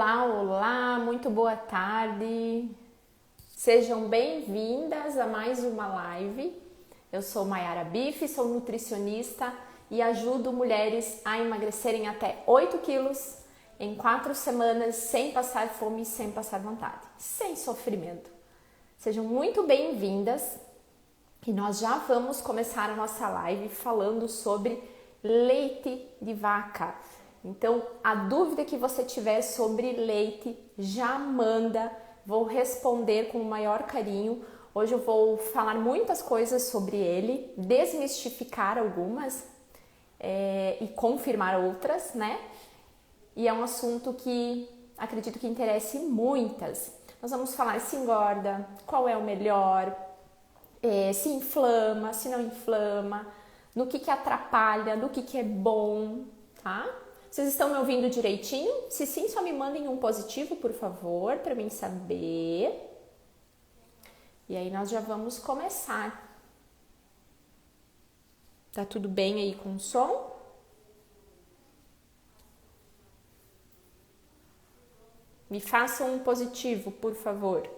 Olá, olá, muito boa tarde. Sejam bem-vindas a mais uma live. Eu sou Mayara Bife, sou nutricionista e ajudo mulheres a emagrecerem até 8 quilos em 4 semanas sem passar fome e sem passar vontade, sem sofrimento. Sejam muito bem-vindas e nós já vamos começar a nossa live falando sobre leite de vaca. Então, a dúvida que você tiver sobre leite, já manda, vou responder com o maior carinho. Hoje eu vou falar muitas coisas sobre ele, desmistificar algumas e confirmar outras, né? E é um assunto que acredito que interesse muitas. Nós vamos falar se engorda, qual é o melhor, se inflama, se não inflama, no que atrapalha, no que é bom, tá? Vocês estão me ouvindo direitinho? Se sim, só me mandem um positivo, por favor, para mim saber. E aí nós já vamos começar. Tá tudo bem aí com o som? Me façam um positivo, por favor.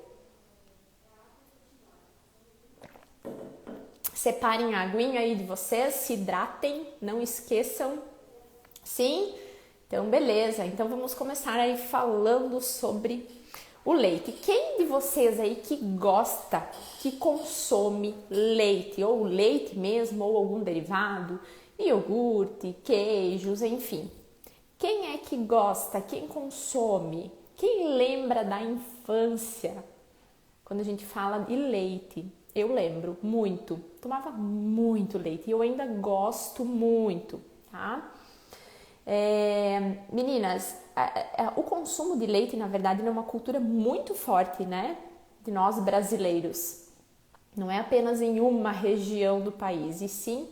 Separem a aguinha aí de vocês, se hidratem, não esqueçam. Sim? Então, beleza. Então, vamos começar aí falando sobre o leite. Quem de vocês aí que gosta, que consome leite, ou leite mesmo, ou algum derivado, iogurte, queijos, enfim. Quem é que gosta, quem consome, quem lembra da infância? Quando a gente fala de leite, eu lembro muito, tomava muito leite e eu ainda gosto muito, tá? Meninas, o consumo de leite, na verdade, é uma cultura muito forte, né? De nós brasileiros. Não é apenas em uma região do país, e sim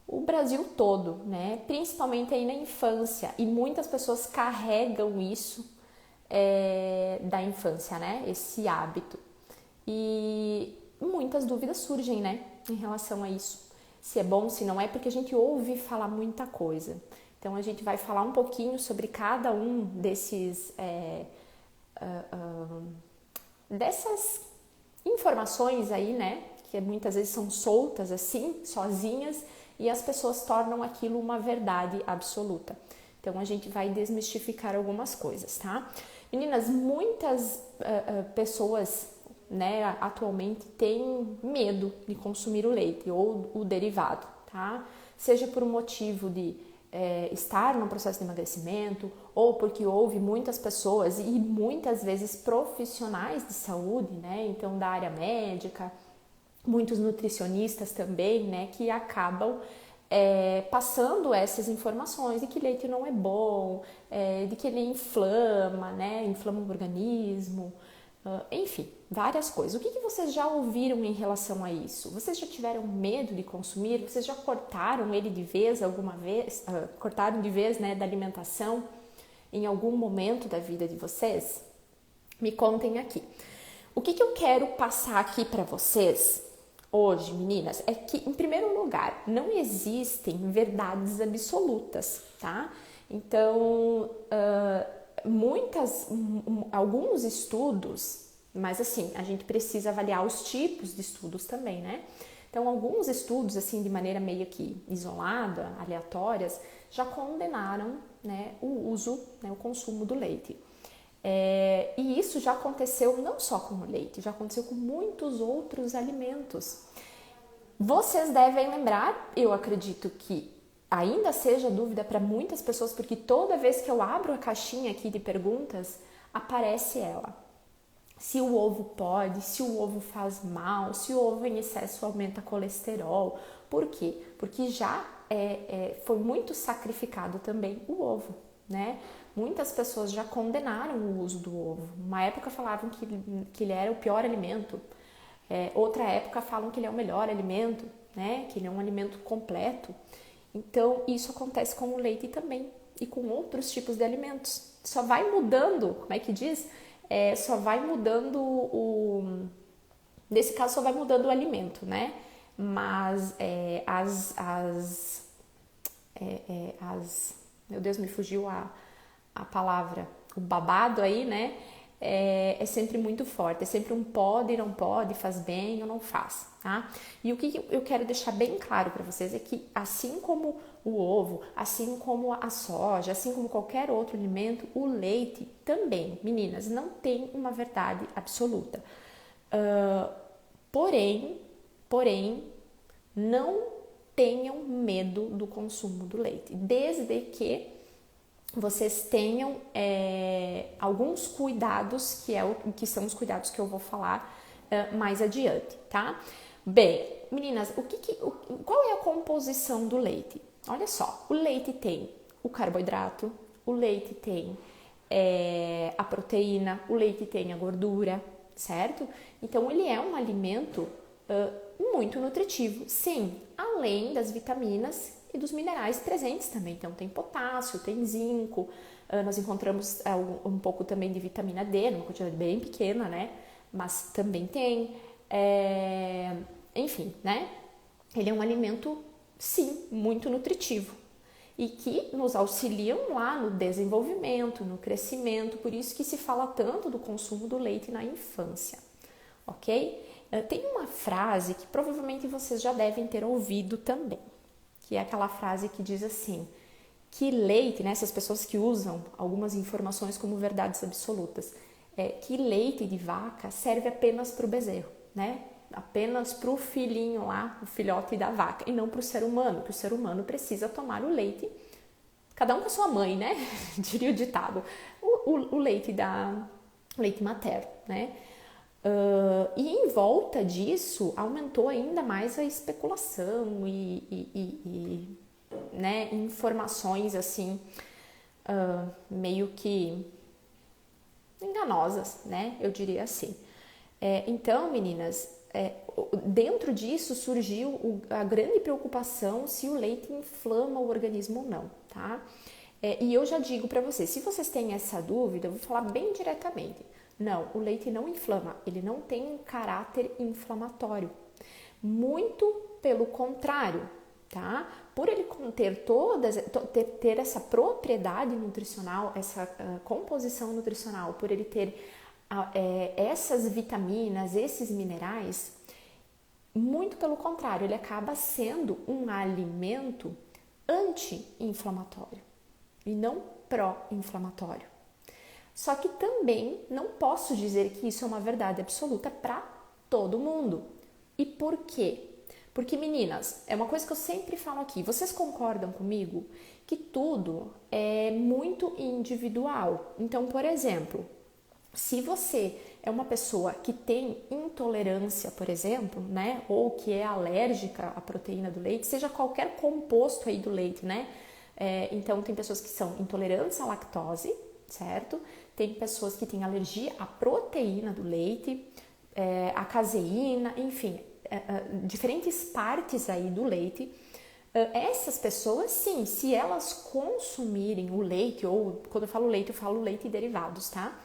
o Brasil todo, né? Principalmente aí na infância. E muitas pessoas carregam isso da infância, né? Esse hábito. E muitas dúvidas surgem, né? Em relação a isso. Se é bom, se não é, porque a gente ouve falar muita coisa. Então, a gente vai falar um pouquinho sobre cada um dessas informações aí, né? Que muitas vezes são soltas assim, sozinhas, e as pessoas tornam aquilo uma verdade absoluta. Então, a gente vai desmistificar algumas coisas, tá? Meninas, muitas pessoas, né, atualmente têm medo de consumir o leite ou o derivado, tá? Seja por um motivo de estar no processo de emagrecimento, ou porque houve muitas pessoas e muitas vezes profissionais de saúde, né? Então da área médica, muitos nutricionistas também, né? Que acabam passando essas informações de que leite não é bom, de que ele inflama, né? Inflama o organismo, enfim, várias coisas. O que vocês já ouviram em relação a isso? Vocês já tiveram medo de consumir? Vocês já cortaram ele de vez alguma vez? Cortaram de vez, né, da alimentação em algum momento da vida de vocês? Me contem aqui. O que eu quero passar aqui para vocês hoje, meninas, é que, em primeiro lugar, não existem verdades absolutas, tá? Então, alguns estudos, mas assim, a gente precisa avaliar os tipos de estudos também, né? Então, alguns estudos, assim, de maneira meio que isolada, aleatórias, já condenaram, né, o uso, né, o consumo do leite. E isso já aconteceu não só com o leite, já aconteceu com muitos outros alimentos. Vocês devem lembrar, eu acredito que ainda seja dúvida para muitas pessoas, porque toda vez que eu abro a caixinha aqui de perguntas, aparece ela. Se o ovo pode, se o ovo faz mal, se o ovo em excesso aumenta colesterol. Por quê? Porque já foi muito sacrificado também o ovo, né? Muitas pessoas já condenaram o uso do ovo. Uma época falavam que ele era o pior alimento. Outra época falam que ele é o melhor alimento, né? Que ele é um alimento completo. Então, isso acontece com o leite também e com outros tipos de alimentos. Só vai mudando, como é que diz? Só vai mudando nesse caso, só vai mudando o alimento, né? Mas meu Deus, me fugiu a palavra. o babado aí, né? É sempre muito forte, é sempre um pode, não pode, faz bem ou não faz, tá? E o que eu quero deixar bem claro para vocês é que assim como o ovo, assim como a soja, assim como qualquer outro alimento, o leite também, meninas, não tem uma verdade absoluta. Porém, não tenham medo do consumo do leite, desde que vocês tenham alguns cuidados, que são os cuidados que eu vou falar mais adiante, tá? Bem, meninas, qual é a composição do leite? Olha só, o leite tem o carboidrato, o leite tem a proteína, o leite tem a gordura, certo? Então, ele é um alimento muito nutritivo, sim, além das vitaminas e dos minerais presentes também. Então, tem potássio, tem zinco, nós encontramos um pouco também de vitamina D, numa quantidade bem pequena, né? Mas também tem, enfim, né? Ele é um alimento, sim, muito nutritivo e que nos auxiliam lá no desenvolvimento, no crescimento, por isso que se fala tanto do consumo do leite na infância, ok? Tem uma frase que provavelmente vocês já devem ter ouvido também, que é aquela frase que diz assim, que leite, né, essas pessoas que usam algumas informações como verdades absolutas, que leite de vaca serve apenas para o bezerro, né? Apenas para o filhinho lá, o filhote da vaca, e não para o ser humano, que o ser humano precisa tomar o leite, cada um com a sua mãe, né? Diria o ditado, o leite materno, né? E em volta disso aumentou ainda mais a especulação e né, informações assim meio que enganosas, né? Eu diria assim. Então, meninas, dentro disso surgiu a grande preocupação se o leite inflama o organismo ou não, tá? E eu já digo para vocês, se vocês têm essa dúvida, eu vou falar bem diretamente. Não, o leite não inflama, ele não tem um caráter inflamatório. Muito pelo contrário, tá? Por ele conter ter essa propriedade nutricional, essa composição nutricional, por ele ter essas vitaminas, esses minerais, muito pelo contrário, ele acaba sendo um alimento anti-inflamatório e não pró-inflamatório. Só que também não posso dizer que isso é uma verdade absoluta para todo mundo. E por quê? Porque, meninas, é uma coisa que eu sempre falo aqui, vocês concordam comigo que tudo é muito individual? Então, por exemplo, se você é uma pessoa que tem intolerância, por exemplo, né, ou que é alérgica à proteína do leite, seja qualquer composto aí do leite, né? Então, tem pessoas que são intolerantes à lactose, certo? Tem pessoas que têm alergia à proteína do leite, à caseína, enfim, diferentes partes aí do leite. Essas pessoas, sim, se elas consumirem o leite, ou quando eu falo leite e derivados, tá?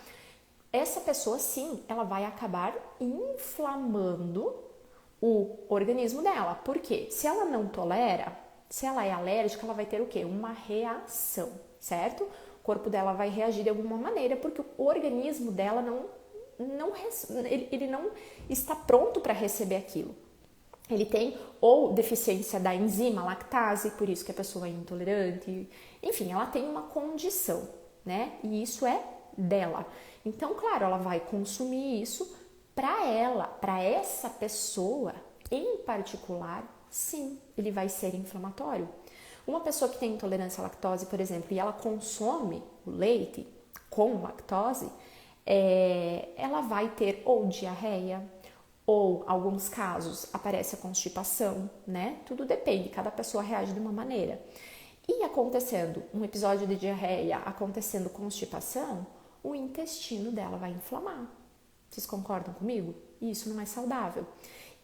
Essa pessoa, sim, ela vai acabar inflamando o organismo dela. Por quê? Se ela não tolera, se ela é alérgica, ela vai ter o quê? Uma reação, certo? O corpo dela vai reagir de alguma maneira, porque o organismo dela ele não está pronto para receber aquilo. Ele tem ou deficiência da enzima lactase, por isso que a pessoa é intolerante. Enfim, ela tem uma condição, né? E isso é dela. Então, claro, ela vai consumir isso para essa pessoa em particular, sim, ele vai ser inflamatório. Uma pessoa que tem intolerância à lactose, por exemplo, e ela consome o leite com lactose, ela vai ter ou diarreia, ou, em alguns casos, aparece a constipação, né? Tudo depende, cada pessoa reage de uma maneira. E acontecendo um episódio de diarreia, acontecendo constipação, o intestino dela vai inflamar. Vocês concordam comigo? Isso não é saudável.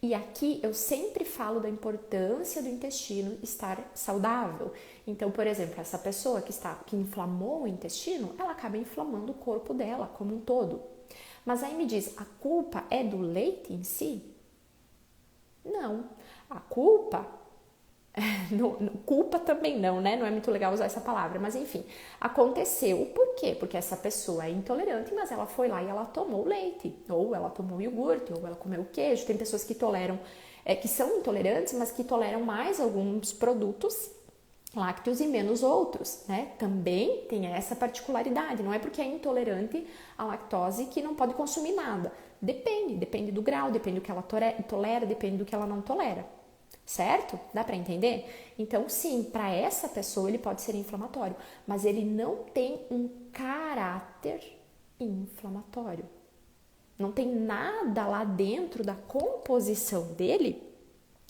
E aqui eu sempre falo da importância do intestino estar saudável. Então, por exemplo, essa pessoa que inflamou o intestino, ela acaba inflamando o corpo dela como um todo. Mas aí me diz, a culpa é do leite em si? Não. A culpa Culpa também não, né? Não é muito legal usar essa palavra, mas enfim, aconteceu. Por quê? Porque essa pessoa é intolerante, mas ela foi lá e ela tomou leite, ou ela tomou iogurte, ou ela comeu queijo. Tem pessoas que toleram, que são intolerantes, mas que toleram mais alguns produtos lácteos e menos outros, né? Também tem essa particularidade. Não é porque é intolerante à lactose que não pode consumir nada. Depende do grau, depende do que ela tolera, depende do que ela não tolera. Certo? Dá para entender? Então, sim, para essa pessoa ele pode ser inflamatório, mas ele não tem um caráter inflamatório. Não tem nada lá dentro da composição dele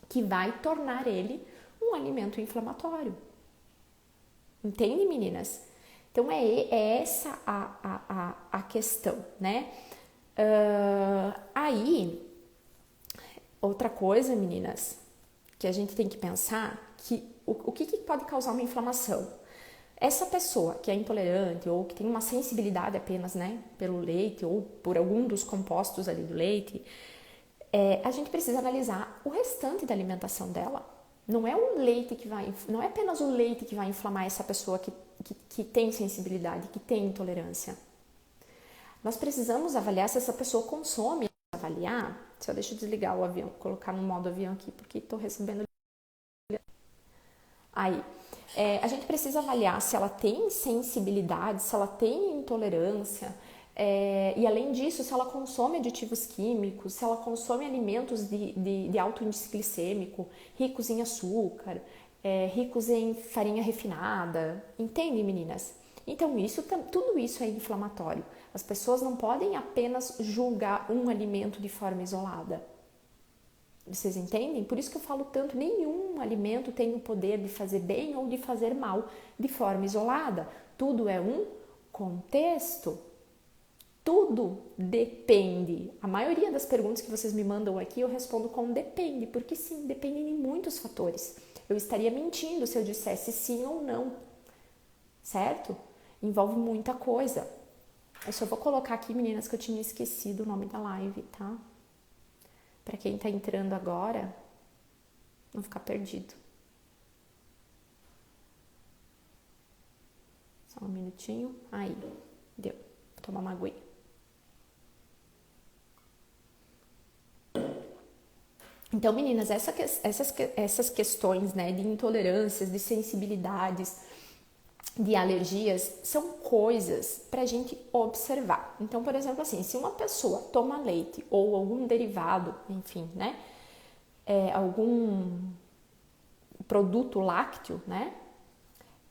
que vai tornar ele um alimento inflamatório. Entende, meninas? Então, é essa a questão, né? Aí, outra coisa, meninas, que a gente tem que pensar que o que pode causar uma inflamação? Essa pessoa que é intolerante ou que tem uma sensibilidade apenas, né, pelo leite ou por algum dos compostos ali do leite, a gente precisa analisar o restante da alimentação dela. Não é não é apenas o leite que vai inflamar essa pessoa que tem sensibilidade, que tem intolerância. Nós precisamos avaliar se essa pessoa consome. Avaliar, deixa eu desligar o avião, colocar no modo avião aqui, porque estou recebendo. Aí, a gente precisa avaliar se ela tem sensibilidade, se ela tem intolerância, e além disso, se ela consome aditivos químicos, se ela consome alimentos de alto índice glicêmico, ricos em açúcar, ricos em farinha refinada. Entende, meninas? Então, tudo isso é inflamatório. As pessoas não podem apenas julgar um alimento de forma isolada. Vocês entendem? Por isso que eu falo tanto, nenhum alimento tem o poder de fazer bem ou de fazer mal de forma isolada. Tudo é um contexto. Tudo depende. A maioria das perguntas que vocês me mandam aqui eu respondo com depende, porque sim, depende de muitos fatores. Eu estaria mentindo se eu dissesse sim ou não, certo? Envolve muita coisa. Eu só vou colocar aqui, meninas, que eu tinha esquecido o nome da live, tá? Para quem tá entrando agora, não ficar perdido. Só um minutinho. Aí, deu. Vou tomar uma aguinha. Então, meninas, essas questões, né, de intolerâncias, de sensibilidades, de alergias, são coisas para a gente observar. Então, por exemplo, assim, se uma pessoa toma leite ou algum derivado, enfim, né, algum produto lácteo, né,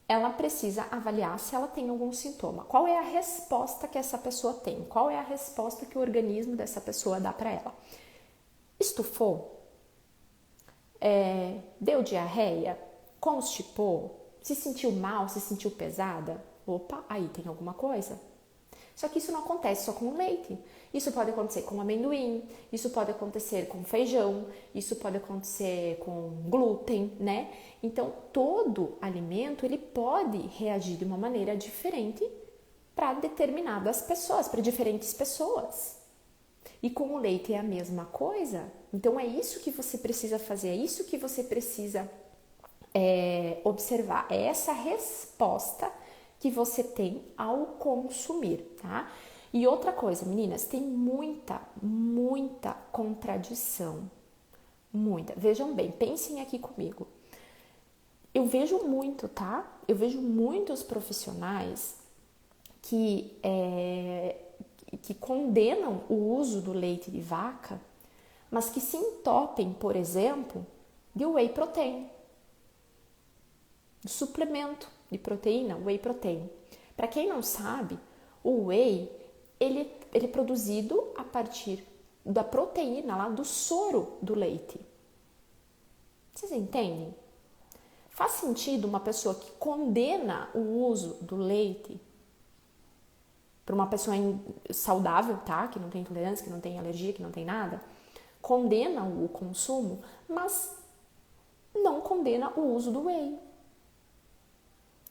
ela precisa avaliar se ela tem algum sintoma. Qual é a resposta que essa pessoa tem? Qual é a resposta que o organismo dessa pessoa dá para ela? Estufou? Deu diarreia? Constipou? Se sentiu mal, se sentiu pesada, opa, aí tem alguma coisa. Só que isso não acontece só com o leite. Isso pode acontecer com amendoim, isso pode acontecer com feijão, isso pode acontecer com glúten, né? Então, todo alimento, ele pode reagir de uma maneira diferente para determinadas pessoas, para diferentes pessoas. E com o leite é a mesma coisa. Então, é isso que você precisa fazer, é isso que você precisa observar, é essa resposta que você tem ao consumir, tá? E outra coisa, meninas, tem muita contradição, muita. Vejam bem, pensem aqui comigo. Eu vejo muito, tá? Eu vejo muitos profissionais que condenam o uso do leite de vaca, mas que se entopem, por exemplo, de whey protein. Suplemento de proteína, whey protein. Para quem não sabe, o whey ele é produzido a partir da proteína lá do soro do leite. Vocês entendem? Faz sentido uma pessoa que condena o uso do leite para uma pessoa saudável, tá? Que não tem intolerância, que não tem alergia, que não tem nada, condena o consumo, mas não condena o uso do whey,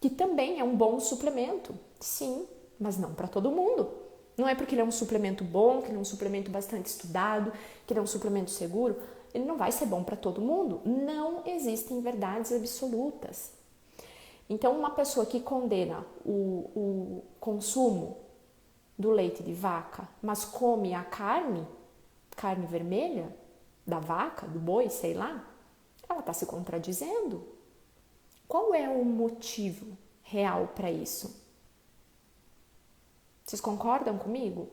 que também é um bom suplemento, sim, mas não para todo mundo. Não é porque ele é um suplemento bom, que ele é um suplemento bastante estudado, que ele é um suplemento seguro. ele não vai ser bom para todo mundo. Não existem verdades absolutas. Então, uma pessoa que condena o consumo do leite de vaca, mas come a carne vermelha, da vaca, do boi, sei lá, ela está se contradizendo. Qual é o motivo real para isso? Vocês concordam comigo?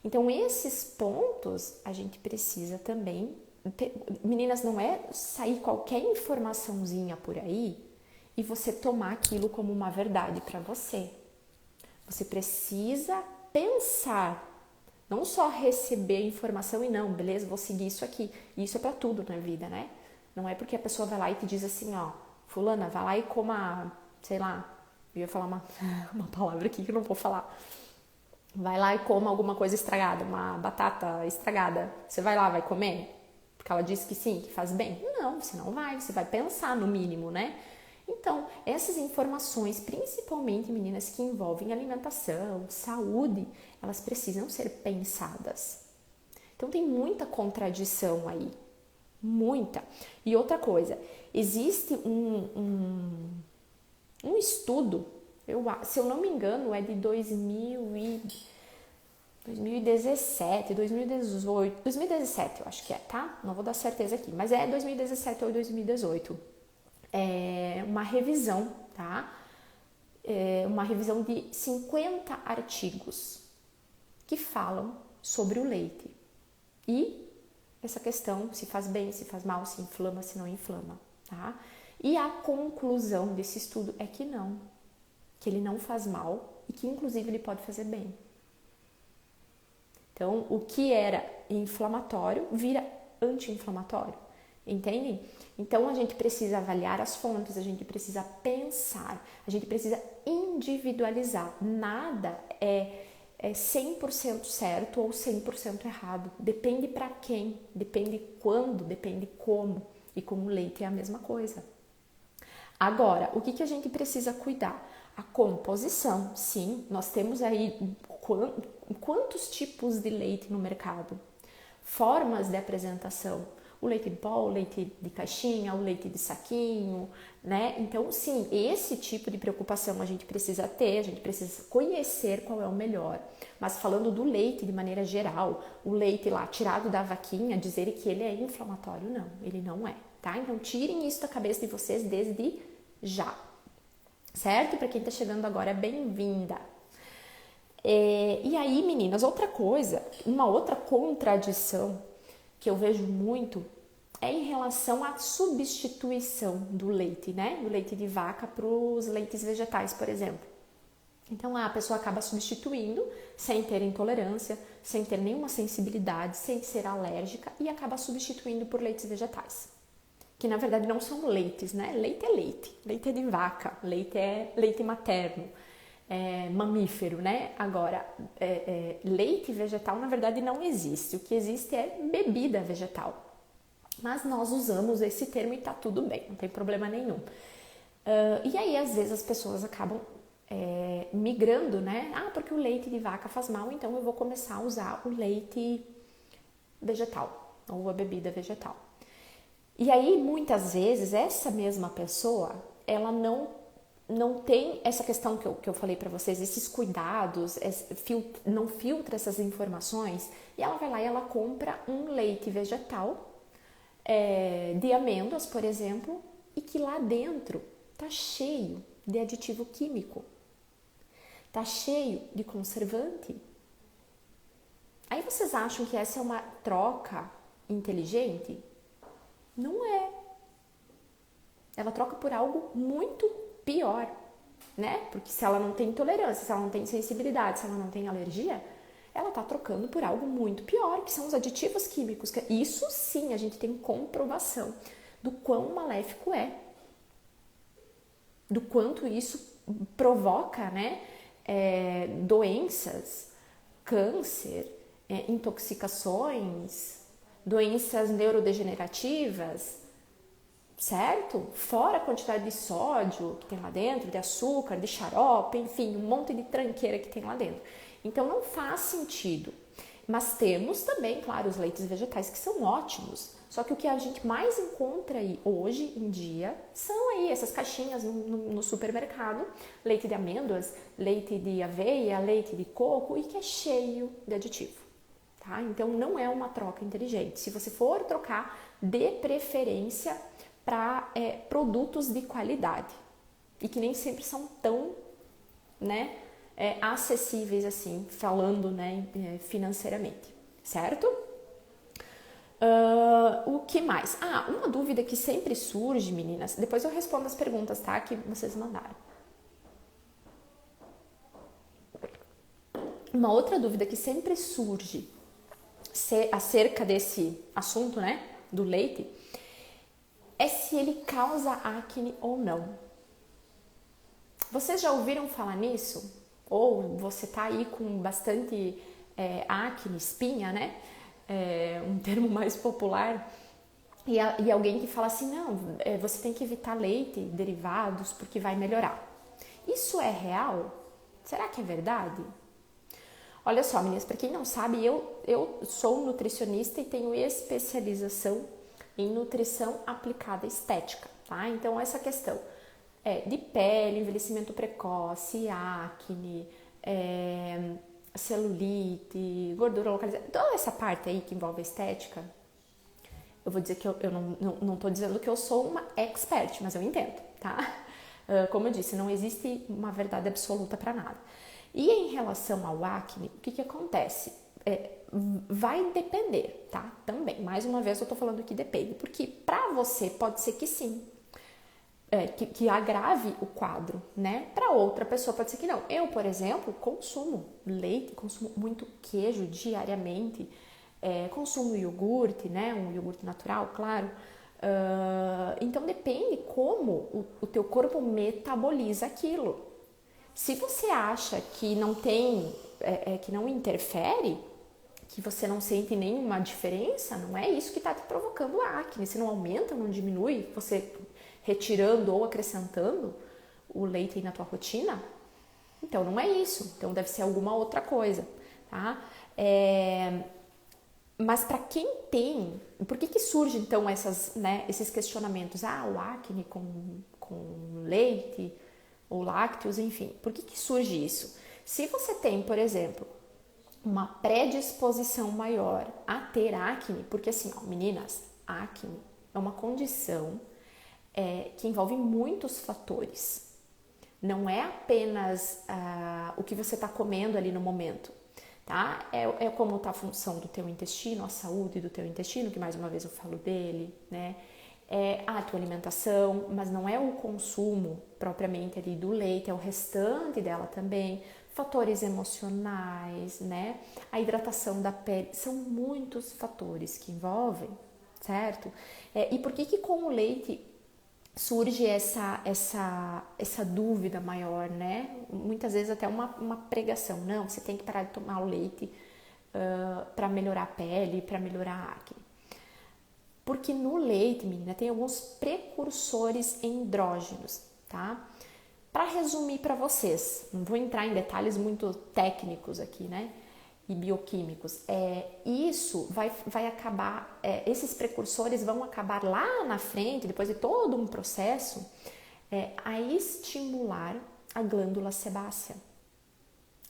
Então, esses pontos a gente precisa também... Meninas, não é sair qualquer informaçãozinha por aí e você tomar aquilo como uma verdade para você. Você precisa pensar, não só receber a informação e não, beleza, vou seguir isso aqui. Isso é para tudo na vida, né? Não é porque a pessoa vai lá e te diz assim, ó, fulana, vai lá e coma, sei lá, eu ia falar uma palavra aqui que eu não vou falar. Vai lá e coma alguma coisa estragada, uma batata estragada. Você vai lá, vai comer? Porque ela disse que sim, que faz bem? Não, você não vai, você vai pensar no mínimo, né? Então, essas informações, principalmente meninas que envolvem alimentação, saúde, elas precisam ser pensadas. Então, tem muita contradição aí, muita. E outra coisa, existe um estudo, se eu não me engano, é de 2017, 2018, 2017 eu acho que é, tá? Não vou dar certeza aqui, mas é 2017 ou 2018. É uma revisão, tá? É uma revisão de 50 artigos que falam sobre o leite. E essa questão, se faz bem, se faz mal, se inflama, se não inflama, tá? E a conclusão desse estudo é que não, que ele não faz mal e que inclusive ele pode fazer bem. Então, o que era inflamatório vira anti-inflamatório, entendem? Então, a gente precisa avaliar as fontes, a gente precisa pensar, a gente precisa individualizar. Nada é 100% certo ou 100% errado. Depende para quem, depende quando, depende como. E com o leite é a mesma coisa. Agora, o que a gente precisa cuidar? A composição, sim, nós temos aí quantos tipos de leite no mercado, formas de apresentação, o leite em pó, o leite de caixinha, o leite de saquinho, né? Então, sim, esse tipo de preocupação a gente precisa ter, a gente precisa conhecer qual é o melhor. Mas falando do leite de maneira geral, o leite lá tirado da vaquinha, dizer que ele é inflamatório, não, ele não é, tá? Então, tirem isso da cabeça de vocês desde já, certo? Para quem tá chegando agora, é bem-vinda. E aí, meninas, outra coisa, uma outra contradição que eu vejo muito é em relação à substituição do leite, né? Do leite de vaca para os leites vegetais, por exemplo. Então, a pessoa acaba substituindo sem ter intolerância, sem ter nenhuma sensibilidade, sem ser alérgica e acaba substituindo por leites vegetais. Que na verdade não são leites, né? Leite é leite, leite é de vaca, leite é leite materno. Mamífero, né? Agora, leite vegetal na verdade não existe. O que existe é bebida vegetal. Mas nós usamos esse termo e tá tudo bem, não tem problema nenhum. E aí, às vezes, as pessoas acabam migrando, né? Ah, porque o leite de vaca faz mal, então eu vou começar a usar o leite vegetal ou a bebida vegetal. E aí, muitas vezes, essa mesma pessoa, ela não tem essa questão que eu falei para vocês, esses cuidados, não filtra essas informações, e ela vai lá e ela compra um leite vegetal de amêndoas, por exemplo, e que lá dentro tá cheio de aditivo químico, tá cheio de conservante. Aí vocês acham que essa é uma troca inteligente? Não é. Ela troca por algo muito pior, né? Porque se ela não tem intolerância, se ela não tem sensibilidade, se ela não tem alergia, ela tá trocando por algo muito pior, que são os aditivos químicos. Isso sim, a gente tem comprovação do quão maléfico é, do quanto isso provoca, né? Doenças, câncer, intoxicações, doenças neurodegenerativas, certo? Fora a quantidade de sódio que tem lá dentro, de açúcar, de xarope, enfim, um monte de tranqueira que tem lá dentro. Então, não faz sentido. Mas temos também, claro, os leites vegetais que são ótimos. Só que o que a gente mais encontra aí hoje em dia são aí essas caixinhas no supermercado, leite de amêndoas, leite de aveia, leite de coco e que é cheio de aditivo, tá? Então não é uma troca inteligente. Se você for trocar, dê preferência para produtos de qualidade e que nem sempre são tão, né, acessíveis assim, falando, né, financeiramente, certo? O que mais? Uma dúvida que sempre surge, meninas, depois eu respondo as perguntas, tá, que vocês mandaram. Uma outra dúvida que sempre surge acerca desse assunto, né, do leite, é se ele causa acne ou não. Vocês já ouviram falar nisso? Ou você tá aí com bastante acne, espinha, né? Um termo mais popular. E alguém que fala assim, não, você tem que evitar leite, derivados, porque vai melhorar. Isso é real? Será que é verdade? Olha só, meninas, para quem não sabe, eu sou nutricionista e tenho especialização em nutrição aplicada à estética, tá? Então, essa questão de pele, envelhecimento precoce, acne, celulite, gordura localizada, toda essa parte aí que envolve a estética, eu vou dizer que eu não tô dizendo que eu sou uma expert, mas eu entendo, tá? Como eu disse, não existe uma verdade absoluta para nada. E em relação ao acne, o que acontece? Vai depender, tá? Também, mais uma vez eu tô falando que depende, porque para você pode ser que sim, que agrave o quadro, né? Para outra pessoa pode ser que não. Eu, por exemplo, consumo leite, consumo muito queijo diariamente, consumo iogurte, né? Um iogurte natural, claro. Então depende como o teu corpo metaboliza aquilo. Se você acha que não tem, que não interfere, que você não sente nenhuma diferença, não é isso que está te provocando acne. Se não aumenta, não diminui, você retirando ou acrescentando o leite aí na tua rotina, então não é isso. Então deve ser alguma outra coisa, tá? Mas para quem tem, por que surge então esses questionamentos? O acne com leite ou lácteos, enfim. Por que surge isso? Se você tem, por exemplo, uma predisposição maior a ter acne, porque assim, meninas, acne é uma condição que envolve muitos fatores. Não é apenas o que você está comendo ali no momento, tá? É como está a função do teu intestino, a saúde do teu intestino, que mais uma vez eu falo dele, né? É a tua alimentação, mas não é o consumo propriamente ali do leite, é o restante dela também, fatores emocionais, né? A hidratação da pele, são muitos fatores que envolvem, certo? E por que com o leite surge essa dúvida maior, né? Muitas vezes até uma pregação, não, você tem que parar de tomar o leite para melhorar a pele, para melhorar a acne. Porque no leite, menina, tem alguns precursores endógenos, tá? Para resumir para vocês, não vou entrar em detalhes muito técnicos aqui, né? E bioquímicos. Isso vai acabar, esses precursores vão acabar lá na frente, depois de todo um processo, a estimular a glândula sebácea,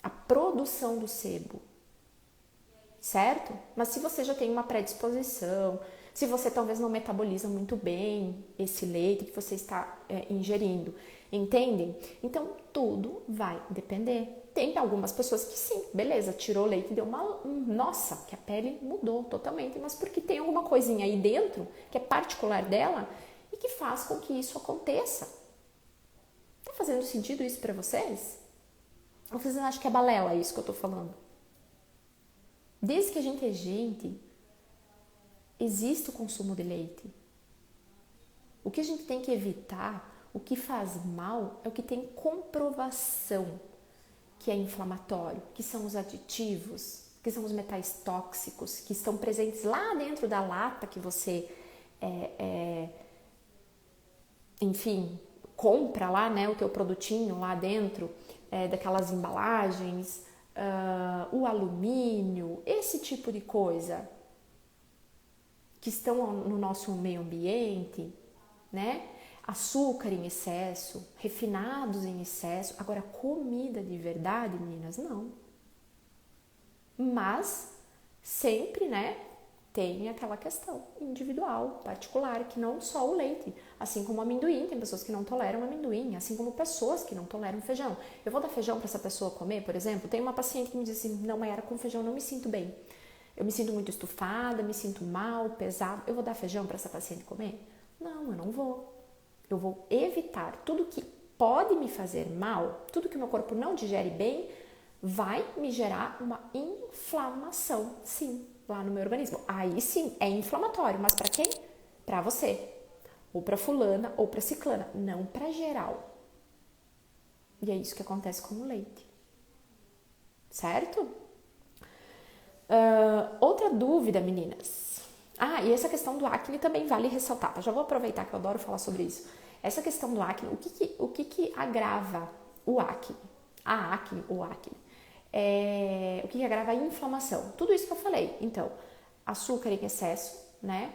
a produção do sebo, certo? Mas se você já tem uma predisposição, se você talvez não metaboliza muito bem esse leite que você está ingerindo, entendem? Então, tudo vai depender. Tem algumas pessoas que sim, beleza, tirou o leite e deu nossa, que a pele mudou totalmente, mas porque tem alguma coisinha aí dentro que é particular dela e que faz com que isso aconteça. Tá fazendo sentido isso pra vocês? Ou vocês acham que é balela isso que eu tô falando? Desde que a gente é gente, existe o consumo de leite. O que a gente tem que evitar, o que faz mal, é o que tem comprovação que é inflamatório, que são os aditivos, que são os metais tóxicos, que estão presentes lá dentro da lata que você, enfim, compra lá, né, o teu produtinho lá dentro, daquelas embalagens, o alumínio, esse tipo de coisa que estão no nosso meio ambiente, né? Açúcar em excesso, refinados em excesso. Agora, comida de verdade, meninas, não. Mas sempre, né, tem aquela questão individual, particular, que não só o leite, assim como o amendoim, tem pessoas que não toleram amendoim, assim como pessoas que não toleram feijão. Eu vou dar feijão para essa pessoa comer, por exemplo? Tem uma paciente que me disse assim, não, Mayara, com feijão não me sinto bem. Eu me sinto muito estufada, me sinto mal, pesado. Eu vou dar feijão para essa paciente comer? Não, eu não vou. Eu vou evitar tudo que pode me fazer mal, tudo que o meu corpo não digere bem, vai me gerar uma inflamação, sim, lá no meu organismo. Aí sim, é inflamatório, mas para quem? Para você, ou para fulana, ou para ciclana, não para geral. E é isso que acontece com o leite, certo? Outra dúvida, meninas. E essa questão do acne também vale ressaltar. Já vou aproveitar que eu adoro falar sobre isso. Essa questão do acne, o que agrava o acne? A acne, o acne. O que agrava a inflamação? Tudo isso que eu falei. Então, açúcar em excesso, né?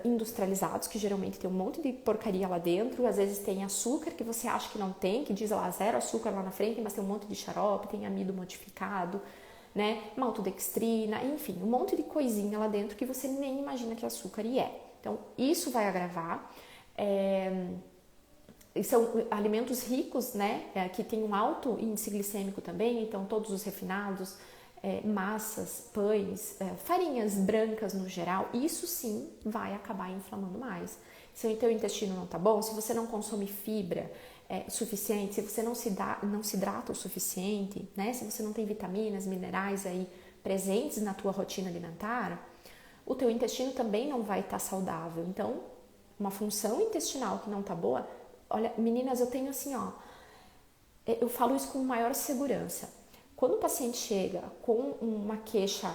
Industrializados, que geralmente tem um monte de porcaria lá dentro. Às vezes tem açúcar que você acha que não tem, que diz lá 0 açúcar lá na frente, mas tem um monte de xarope, tem amido modificado, né? Maltodextrina, enfim, um monte de coisinha lá dentro que você nem imagina que açúcar é. Então, isso vai agravar. São alimentos ricos, né? Que tem um alto índice glicêmico também, então todos os refinados, massas, pães, farinhas brancas no geral, isso sim vai acabar inflamando mais. Se o teu intestino não tá bom, se você não consome fibra suficiente, se você não se hidrata o suficiente, né? Se você não tem vitaminas, minerais aí presentes na tua rotina alimentar, o teu intestino também não vai estar saudável. Então, uma função intestinal que não tá boa, olha, meninas, eu tenho assim, eu falo isso com maior segurança. Quando o paciente chega com uma queixa,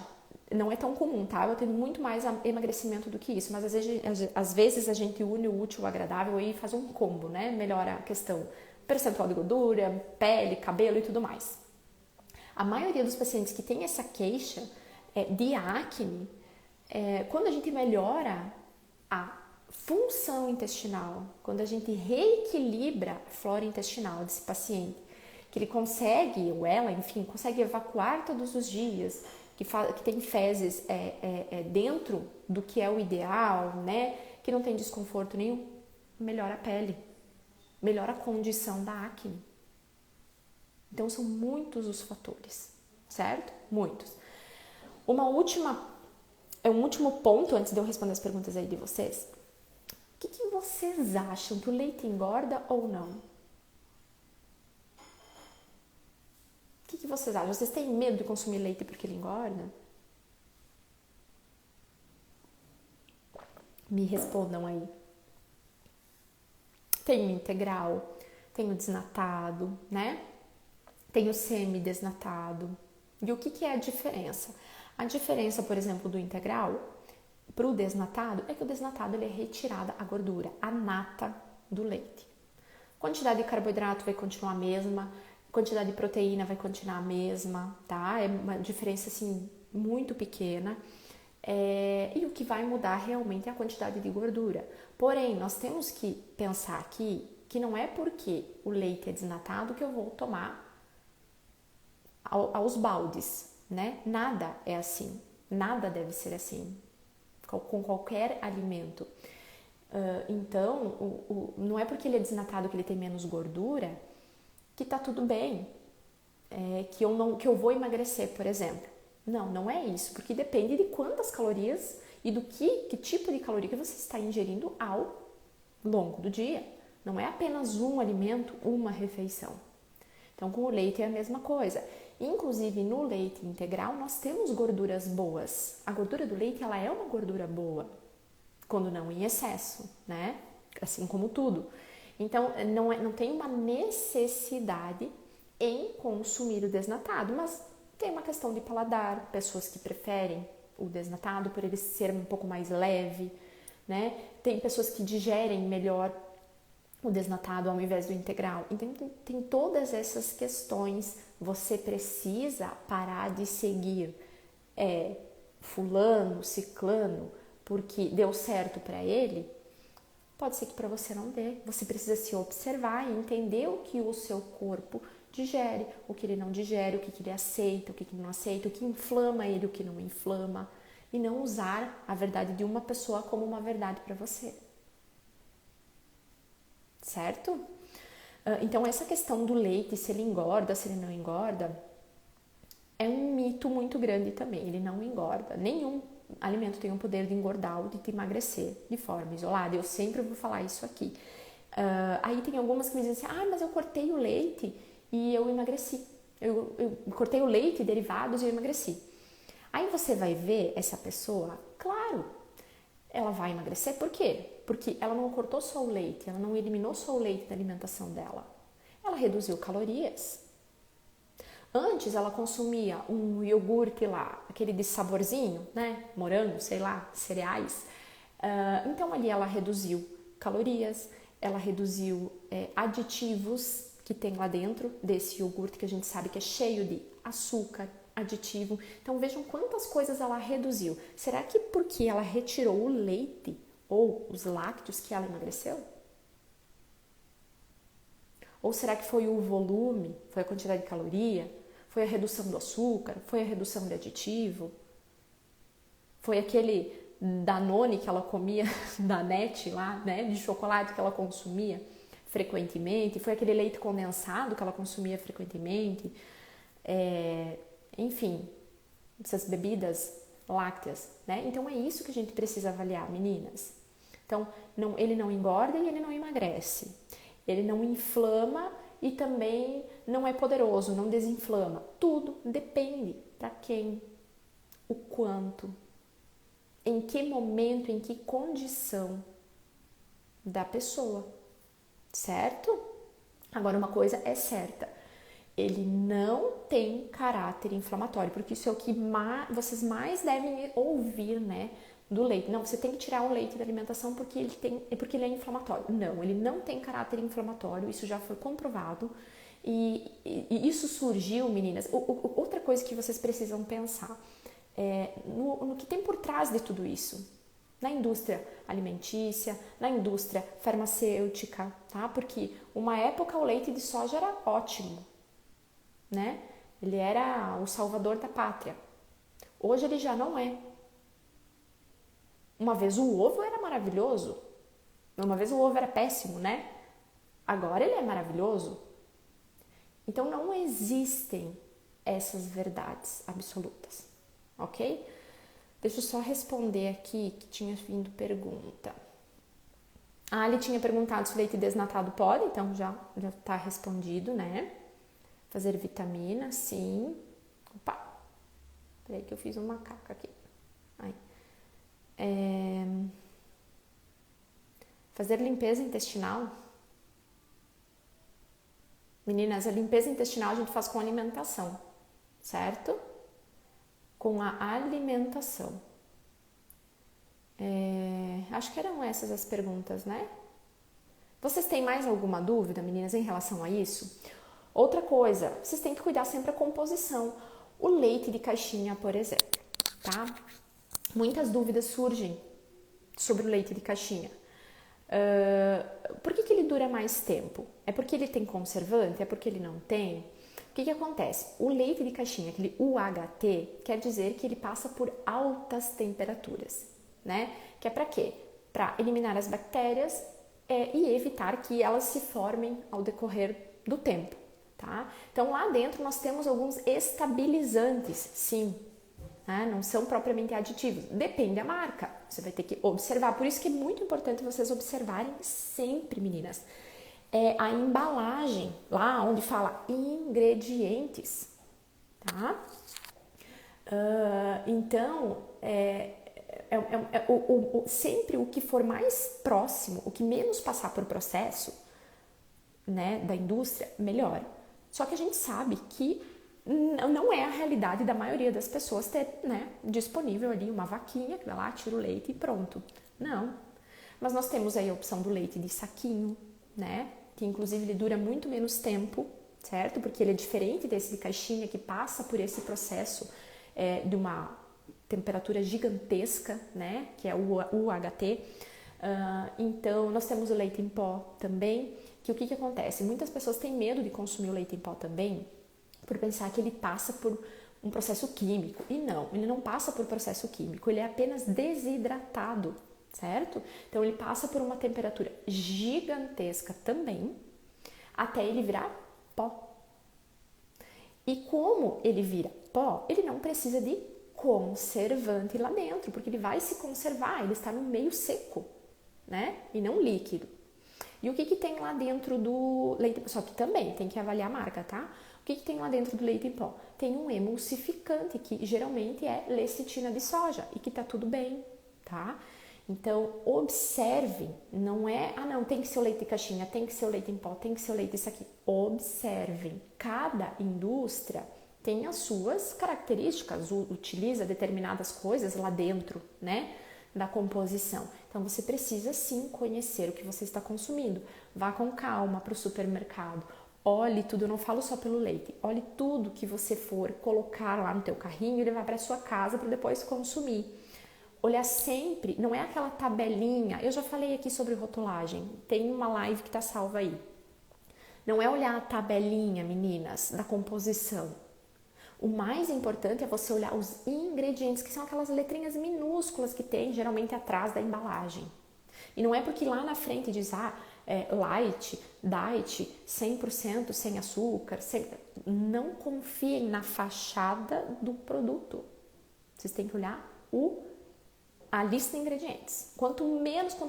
não é tão comum, tá? Eu tenho muito mais emagrecimento do que isso, mas às vezes a gente une o útil ao agradável e faz um combo, né? Melhora a questão percentual de gordura, pele, cabelo e tudo mais. A maioria dos pacientes que tem essa queixa de acne, quando a gente melhora a função intestinal, quando a gente reequilibra a flora intestinal desse paciente, que ele consegue, ou ela, enfim, consegue evacuar todos os dias, que tem fezes dentro do que é o ideal, né? Que não tem desconforto nenhum, melhora a pele, melhora a condição da acne. Então, são muitos os fatores, certo? Muitos. Um último ponto, antes de eu responder as perguntas aí de vocês. O que vocês acham? Que o leite engorda ou não? O que vocês acham? Vocês têm medo de consumir leite porque ele engorda? Me respondam aí. Tem o integral, tem o desnatado, né? Tem o semi-desnatado. E o que é a diferença? A diferença, por exemplo, do integral para o desnatado é que o desnatado ele é retirada a gordura, a nata do leite. Quantidade de carboidrato vai continuar a mesma, quantidade de proteína vai continuar a mesma, tá? É uma diferença assim muito pequena. E o que vai mudar realmente é a quantidade de gordura. Porém, nós temos que pensar aqui que não é porque o leite é desnatado que eu vou tomar aos baldes, né? Nada é assim, nada deve ser assim, com qualquer alimento. Então, não é porque ele é desnatado que ele tem menos gordura que tá tudo bem, que eu vou emagrecer, por exemplo. Não é isso, porque depende de quantas calorias e do que tipo de caloria que você está ingerindo ao longo do dia. Não é apenas um alimento, uma refeição. Então, com o leite é a mesma coisa. Inclusive, no leite integral, nós temos gorduras boas. A gordura do leite, ela é uma gordura boa, quando não em excesso, né? Assim como tudo. Então, não tem uma necessidade em consumir o desnatado, mas tem uma questão de paladar, pessoas que preferem o desnatado por ele ser um pouco mais leve, né? Tem pessoas que digerem melhor o desnatado ao invés do integral. Então tem todas essas questões. Você precisa parar de seguir fulano, ciclano, porque deu certo para ele. Pode ser que para você não dê. Você precisa se observar e entender o que o seu corpo digere, o que ele não digere, o que ele aceita, o que ele não aceita, o que inflama ele, o que não inflama. E não usar a verdade de uma pessoa como uma verdade para você. Certo? Então, essa questão do leite, se ele engorda, se ele não engorda, é um mito muito grande também. Ele não engorda. Nenhum alimento tem o poder de engordar ou de te emagrecer de forma isolada. Eu sempre vou falar isso aqui. Aí tem algumas que me dizem assim, mas eu cortei o leite e eu emagreci. Eu cortei o leite e derivados e eu emagreci. Aí você vai ver essa pessoa, claro, ela vai emagrecer. Por quê? Porque ela não cortou só o leite, ela não eliminou só o leite da alimentação dela. Ela reduziu calorias. Antes ela consumia um iogurte lá, aquele de saborzinho, né? Morango, sei lá, cereais. Então ali ela reduziu calorias, ela reduziu aditivos que tem lá dentro desse iogurte que a gente sabe que é cheio de açúcar, aditivo. Então vejam quantas coisas ela reduziu. Será que porque ela retirou o leite ou os lácteos que ela emagreceu? Ou será que foi o volume, foi a quantidade de caloria, foi a redução do açúcar, foi a redução de aditivo? Foi aquele Danone que ela comia, Danette lá, né, de chocolate que ela consumia frequentemente? Foi aquele leite condensado que ela consumia frequentemente? Enfim, essas bebidas lácteas, né? Então é isso que a gente precisa avaliar, meninas. Então, ele não engorda e ele não emagrece. Ele não inflama e também não é poderoso, não desinflama. Tudo depende para quem, o quanto, em que momento, em que condição da pessoa, certo? Agora, uma coisa é certa. Ele não tem caráter inflamatório, porque isso é o que vocês mais devem ouvir, né, do leite. Não, você tem que tirar o leite da alimentação porque ele é inflamatório. Não, ele não tem caráter inflamatório, isso já foi comprovado. E isso surgiu, meninas. Outra coisa que vocês precisam pensar no que tem por trás de tudo isso. Na indústria alimentícia, na indústria farmacêutica, tá? Porque uma época o leite de soja era ótimo, né? Ele era o salvador da pátria. Hoje ele já não é. Uma vez o ovo era maravilhoso. Uma vez o ovo era péssimo, né? Agora ele é maravilhoso. Então não existem essas verdades absolutas, ok? Deixa eu só responder aqui que tinha vindo pergunta. Ele tinha perguntado se o leite desnatado pode, então já tá respondido, né? Fazer vitamina, sim. Opa, peraí que eu fiz um macaco aqui. Aí. Fazer limpeza intestinal. Meninas, a limpeza intestinal a gente faz com alimentação, certo? Com a alimentação. Acho que eram essas as perguntas, né? Vocês têm mais alguma dúvida, meninas, em relação a isso? Outra coisa, vocês têm que cuidar sempre da composição. O leite de caixinha, por exemplo, tá? Muitas dúvidas surgem sobre o leite de caixinha. Por que ele dura mais tempo? É porque ele tem conservante? É porque ele não tem? O que acontece? O leite de caixinha, aquele UHT, quer dizer que ele passa por altas temperaturas, né? Que é para quê? Para eliminar as bactérias e evitar que elas se formem ao decorrer do tempo, tá? Então lá dentro nós temos alguns estabilizantes, sim, né? Não são propriamente aditivos, depende da marca, você vai ter que observar, por isso que é muito importante vocês observarem sempre, meninas, a embalagem, lá onde fala ingredientes, tá? Então, sempre o que for mais próximo, o que menos passar por processo, né, da indústria, melhor. Só que a gente sabe que não é a realidade da maioria das pessoas ter, né, disponível ali uma vaquinha que vai lá, tira o leite e pronto. Não. Mas nós temos aí a opção do leite de saquinho, né? Que inclusive ele dura muito menos tempo, certo? Porque ele é diferente desse de caixinha que passa por esse processo de uma temperatura gigantesca, né? Que é o UHT. Então, nós temos o leite em pó também, que o que acontece? Muitas pessoas têm medo de consumir o leite em pó também, por pensar que ele passa por um processo químico. E não, ele não passa por processo químico, ele é apenas desidratado, certo? Então, ele passa por uma temperatura gigantesca também, até ele virar pó. E como ele vira pó, ele não precisa de conservante lá dentro, porque ele vai se conservar, ele está no meio seco, né? E não líquido. E o que tem lá dentro do leite? Só que também tem que avaliar a marca, tá? O que tem lá dentro do leite em pó? Tem um emulsificante, que geralmente é lecitina de soja, e que tá tudo bem, tá? Então, observe, não é, não, tem que ser o leite de caixinha, tem que ser o leite em pó, tem que ser o leite isso aqui. Observem, cada indústria tem as suas características, utiliza determinadas coisas lá dentro, né, da composição. Então, você precisa sim conhecer o que você está consumindo. Vá com calma para o supermercado, olhe tudo, eu não falo só pelo leite, olhe tudo que você for colocar lá no teu carrinho e levar para sua casa para depois consumir. Olhar sempre, não é aquela tabelinha, eu já falei aqui sobre rotulagem, tem uma live que está salva aí. Não é olhar a tabelinha, meninas, da composição. O mais importante é você olhar os ingredientes, que são aquelas letrinhas minúsculas que tem geralmente atrás da embalagem. E não é porque lá na frente diz, light, diet, 100% sem açúcar. Não confiem na fachada do produto. Vocês têm que olhar a lista de ingredientes. Quanto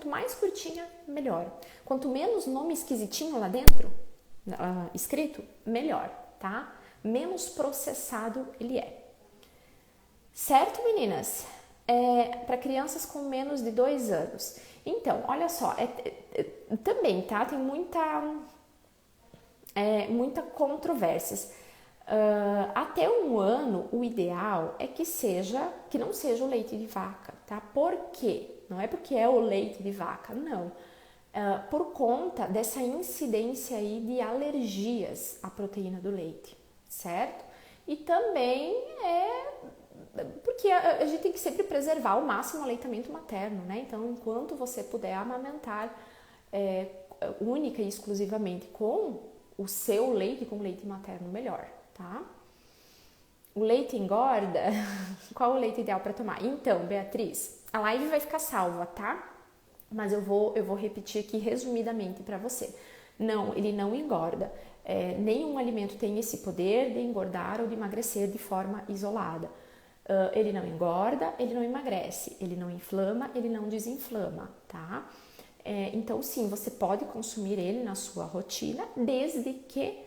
mais curtinha, melhor. Quanto menos nome esquisitinho lá dentro, escrito, melhor, tá? Menos processado ele é. Certo, meninas? Para crianças com menos de 2 anos. Então, olha só, também, tá? Tem muita controvérsias. Até 1 ano, o ideal é que não seja o leite de vaca, tá? Por quê? Não é porque é o leite de vaca, não. Por conta dessa incidência aí de alergias à proteína do leite, certo? E também porque a gente tem que sempre preservar ao máximo o aleitamento materno, né? Então, enquanto você puder amamentar única e exclusivamente com o seu leite, com leite materno, melhor, tá? O leite engorda? Qual o leite ideal para tomar? Então, Beatriz, a live vai ficar salva, tá? Mas eu vou repetir aqui resumidamente para você. Não, ele não engorda. Nenhum alimento tem esse poder de engordar ou de emagrecer de forma isolada. Ele não engorda, ele não emagrece, ele não inflama, ele não desinflama, tá? Então, sim, você pode consumir ele na sua rotina, desde que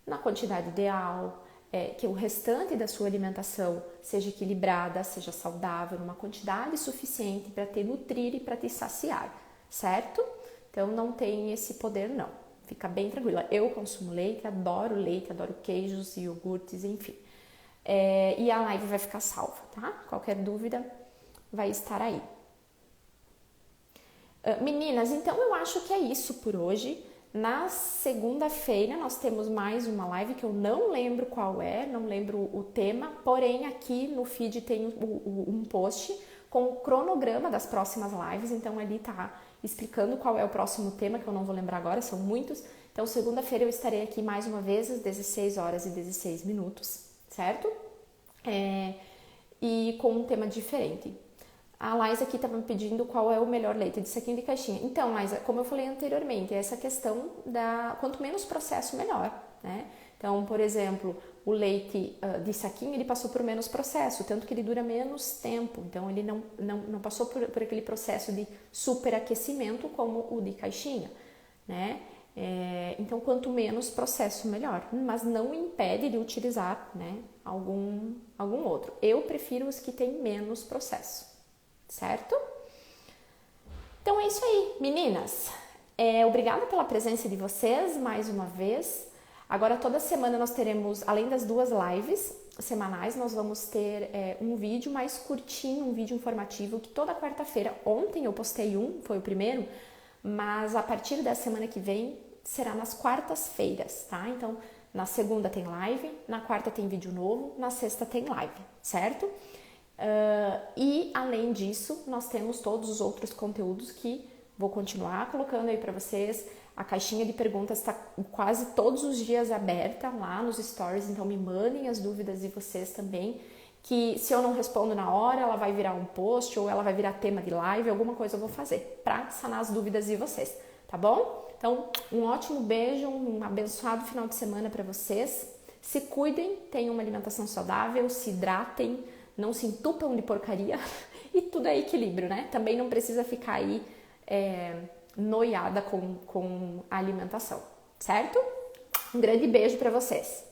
na quantidade ideal, que o restante da sua alimentação seja equilibrada, seja saudável, numa quantidade suficiente para te nutrir e para te saciar, certo? Então, não tem esse poder, não. Fica bem tranquila. Eu consumo leite, adoro queijos, iogurtes, enfim. E a live vai ficar salva, tá? Qualquer dúvida vai estar aí. Meninas, então eu acho que é isso por hoje. Na segunda-feira nós temos mais uma live que eu não lembro qual não lembro o tema, porém aqui no feed tem um post com o cronograma das próximas lives, então ali tá explicando qual é o próximo tema, que eu não vou lembrar agora, são muitos. Então segunda-feira eu estarei aqui mais uma vez às 16h16, certo? E com um tema diferente. A Laisa aqui estava me pedindo qual é o melhor leite de saquinho de caixinha. Então, Laisa, como eu falei anteriormente, é essa questão quanto menos processo, melhor, né? Então, por exemplo, o leite de saquinho, ele passou por menos processo, tanto que ele dura menos tempo. Então, ele não passou por aquele processo de superaquecimento como o de caixinha, né? Então, quanto menos processo, melhor. Mas não impede de utilizar, né, algum outro. Eu prefiro os que têm menos processo. Certo? Então é isso aí, meninas. Obrigada pela presença de vocês mais uma vez. Agora toda semana nós teremos, além das 2 lives semanais, nós vamos ter um vídeo mais curtinho, um vídeo informativo que toda quarta-feira. Ontem eu postei foi o primeiro, mas a partir da semana que vem será nas quartas-feiras, tá? Então, na segunda tem live, na quarta tem vídeo novo, na sexta tem live, certo? E além disso, nós temos todos os outros conteúdos que vou continuar colocando aí para vocês. A caixinha de perguntas está quase todos os dias aberta lá nos stories, então me mandem as dúvidas de vocês também, que se eu não respondo na hora, ela vai virar um post ou ela vai virar tema de live, alguma coisa eu vou fazer para sanar as dúvidas de vocês, tá bom? Então, um ótimo beijo, um abençoado final de semana para vocês. Se cuidem, tenham uma alimentação saudável, se hidratem, não se entupam de porcaria e tudo é equilíbrio, né? Também não precisa ficar aí noiada com a alimentação, certo? Um grande beijo para vocês!